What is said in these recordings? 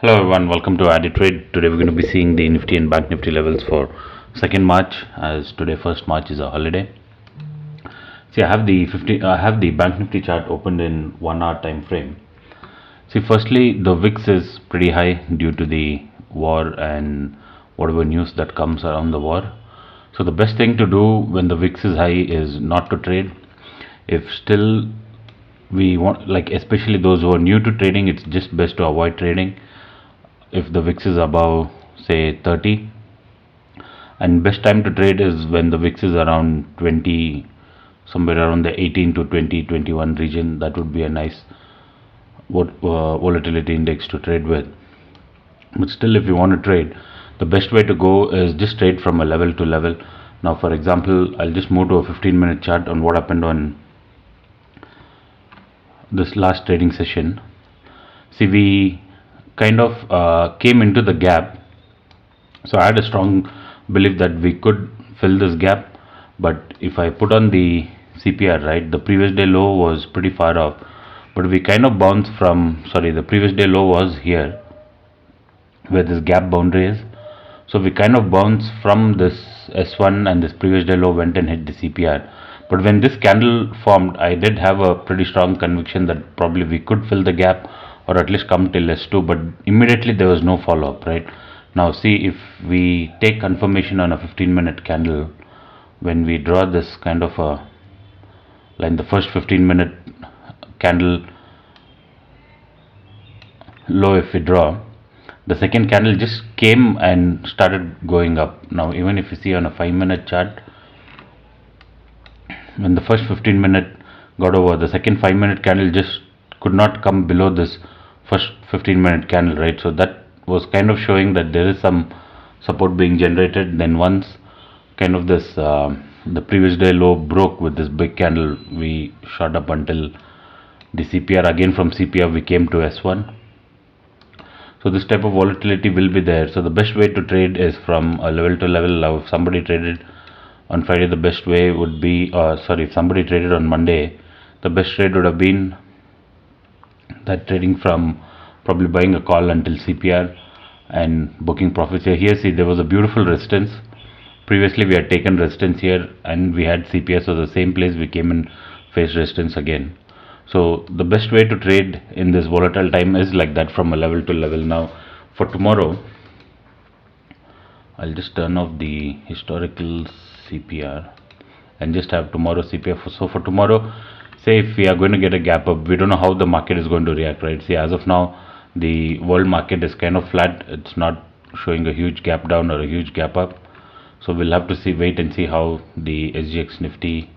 Hello everyone, welcome to Trade. Today we're going to be seeing the Nifty and Bank Nifty levels for 2nd March, as today 1st March is a holiday. See, I have the Bank Nifty chart opened in 1 hour time frame. See, firstly, the VIX is pretty high due to the war and whatever news that comes around the war. So the best thing to do when the VIX is high is not to trade. If still we want, like especially those who are new to trading, it's just best to avoid trading if the VIX is above say 30, and best time to trade is when the VIX is around 20, somewhere around the 18 to 20, 21 region. That would be a nice volatility index to trade with. But still, if you want to trade, the best way to go is just trade from a level to level. Now for example, I'll just move to a 15-minute chart on what happened on this last trading session. See, we kind of came into the gap, so I had a strong belief that we could fill this gap. But if I put on the CPR, right, the previous day low was pretty far off, but we kind of bounced from, the previous day low was here where this gap boundary is. So we kind of bounced from this S1 and this previous day low went and hit the CPR. But when this candle formed, I did have a pretty strong conviction that probably we could fill the gap or at least come till S2, but immediately there was no follow up, right? Now see, if we take confirmation on a 15-minute candle, when we draw this kind of a line, the first 15-minute candle low, if we draw, the second candle just came and started going up. Now even if you see on a 5-minute chart, when the first 15-minute got over, the second 5-minute candle just could not come below this first 15-minute candle, right? So that was kind of showing that there is some support being generated. Then once kind of this the previous day low broke with this big candle, we shot up until the CPR. Again from CPR we came to S1. So this type of volatility will be there. So the best way to trade is from a level to level. Now if somebody traded on Friday, the best way would be if somebody traded on Monday, the best trade would have been that trading from probably buying a call until CPR and booking profits here. Here see, there was a beautiful resistance. Previously we had taken resistance here and we had CPR, so the same place we came and faced resistance again. So the best way to trade in this volatile time is like that, from a level to level. Now for tomorrow, I'll just turn off the historical CPR and just have tomorrow CPR. So for tomorrow, say if we are going to get a gap up, we don't know how the market is going to react, right? See, as of now the world market is kind of flat. It's not showing a huge gap down or a huge gap up, so we'll have to wait and see how the SGX Nifty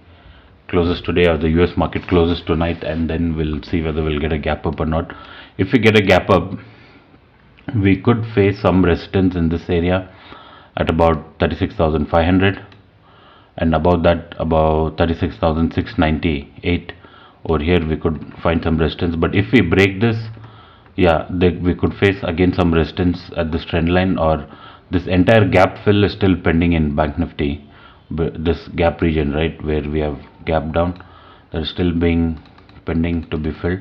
closes today or the US market closes tonight, and then we'll see whether we'll get a gap up or not. If we get a gap up, we could face some resistance in this area at about 36,500, and above that about 36,698. Over here we could find some resistance. But if we break this, we could face again some resistance at this trend line, or this entire gap fill is still pending in Bank Nifty. This gap region, right, where we have gap down, that is still being pending to be filled.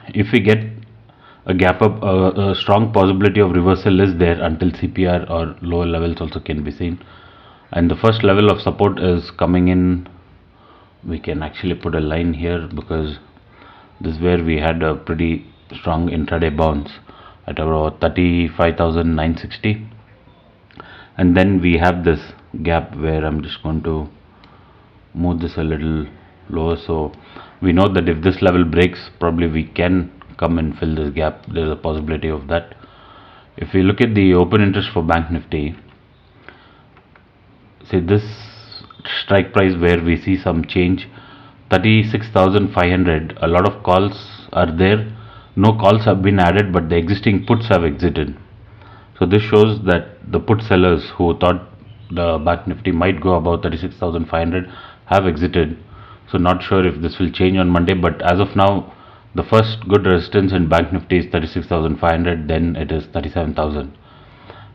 If we get a gap up, a strong possibility of reversal is there until CPR or lower levels also can be seen. And the first level of support is coming in. We can actually put a line here because this is where we had a pretty strong intraday bounce at about 35,960, and then we have this gap where I'm just going to move this a little lower. So we know that if this level breaks, probably we can come and fill this gap. There's a possibility of that. If we look at the open interest for Bank Nifty, see this strike price where we see some change, 36,500. A lot of calls are there. No calls have been added, but the existing puts have exited. So this shows that the put sellers who thought the Bank Nifty might go above 36,500 have exited. So not sure if this will change on Monday, but as of now the first good resistance in Bank Nifty is 36,500, then it is 37,000,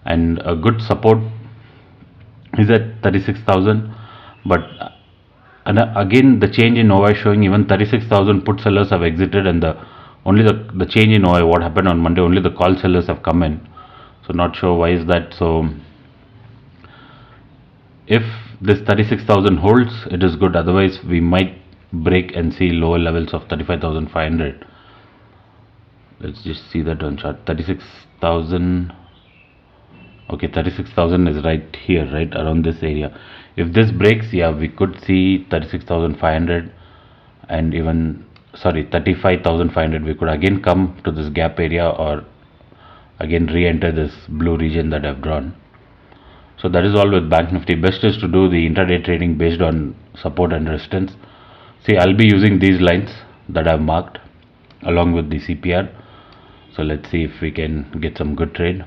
and a good support is at 36,000. But again the change in OI showing even 36,000 put sellers have exited and the only the change in OI, what happened on Monday, only the call sellers have come in. So not sure why is that. So if this 36,000 holds, it is good. Otherwise we might break and see lower levels of 35,500. Let's just see that on chart. 36,000. Okay, 36,000 is right here, right around this area. If this breaks, yeah, we could see 36,500 and even, sorry, 35,500. We could again come to this gap area or again re-enter this blue region that I've drawn. So that is all with Bank Nifty. Best is to do the intraday trading based on support and resistance. See, I'll be using these lines that I've marked along with the CPR. So let's see if we can get some good trade.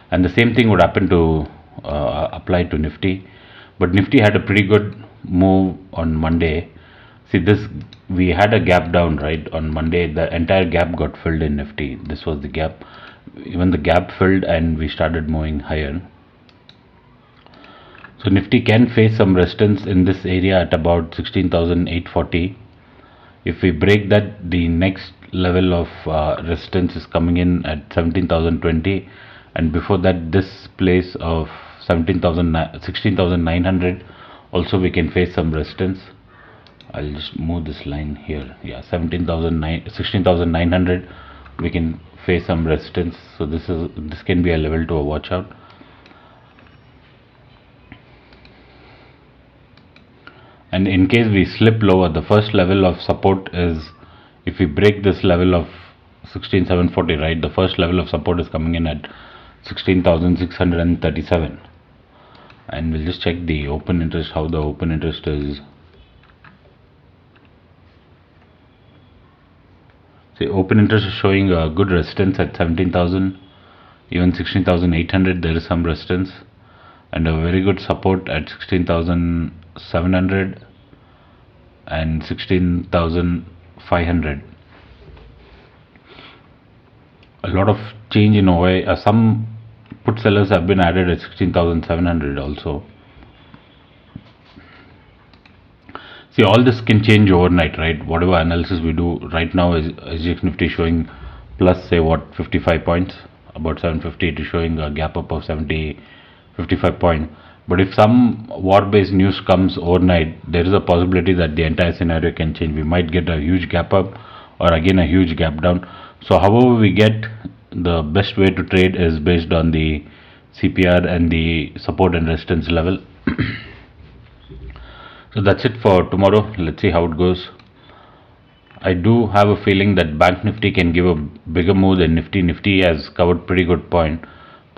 And the same thing would happen to apply to Nifty, but Nifty had a pretty good move on Monday. See this, we had a gap down, right? On Monday the entire gap got filled in Nifty. This was the gap, even the gap filled and we started moving higher. So Nifty can face some resistance in this area at about 16,840. If we break that, the next level of resistance is coming in at 17,020, and before that this place of 16,900 also we can face some resistance. I'll just move this line here. Yeah, 16,900 we can face some resistance. So this can be a level to watch out. And in case we slip lower, the first level of support is, if we break this level of 16,740, right, the first level of support is coming in at 16,637. And we'll just check the open interest, how the open interest is. See, open interest is showing a good resistance at 17,000, even 16,800 there is some resistance, and a very good support at 16,700 and 16,500. A lot of change in OI. Some put sellers have been added at 16,700 also. See, all this can change overnight, right? Whatever analysis we do right now is SGX Nifty showing plus, say, what, 55 points, about 750. It is showing a gap up of 55 points. But if some war-based news comes overnight, there is a possibility that the entire scenario can change. We might get a huge gap up or again a huge gap down. So however we get, the best way to trade is based on the CPR and the support and resistance level. So that's it for tomorrow. Let's see how it goes. I do have a feeling that Bank Nifty can give a bigger move than Nifty. Nifty has covered pretty good point.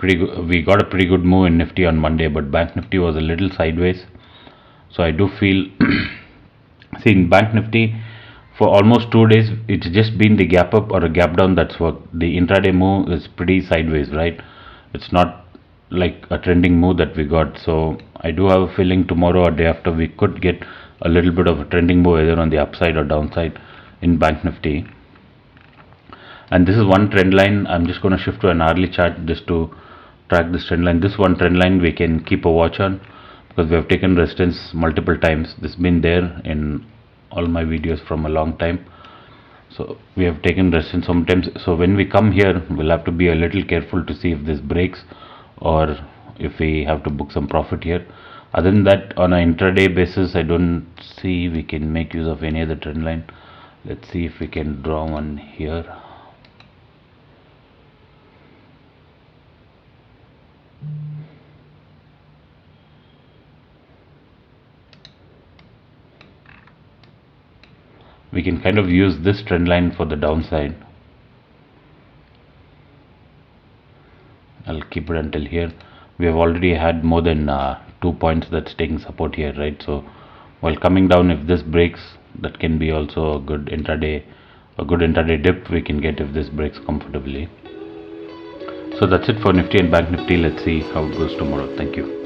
We got a pretty good move in Nifty on Monday, but Bank Nifty was a little sideways. So I do feel, see, in Bank Nifty for almost 2 days it's just been the gap up or a gap down that's worked. The intraday move is pretty sideways, right? It's not like a trending move that we got. So I do have a feeling tomorrow or day after we could get a little bit of a trending move either on the upside or downside in Bank Nifty. And this is one trend line. I'm just going to shift to an hourly chart just to track this trend line. This one trend line we can keep a watch on because we have taken resistance multiple times. This has been there in all my videos from a long time. So we have taken resistance sometimes. So when we come here, we'll have to be a little careful to see if this breaks or if we have to book some profit here. Other than that, on an intraday basis, I don't see we can make use of any other trend line. Let's see if we can draw one here. We can kind of use this trend line for the downside. I'll keep it until here. We have already had more than 2 points that's taking support here, right? So while coming down, if this breaks, that can be also a good intraday dip we can get if this breaks comfortably. So that's it for Nifty and Bank Nifty. Let's see how it goes tomorrow. Thank you.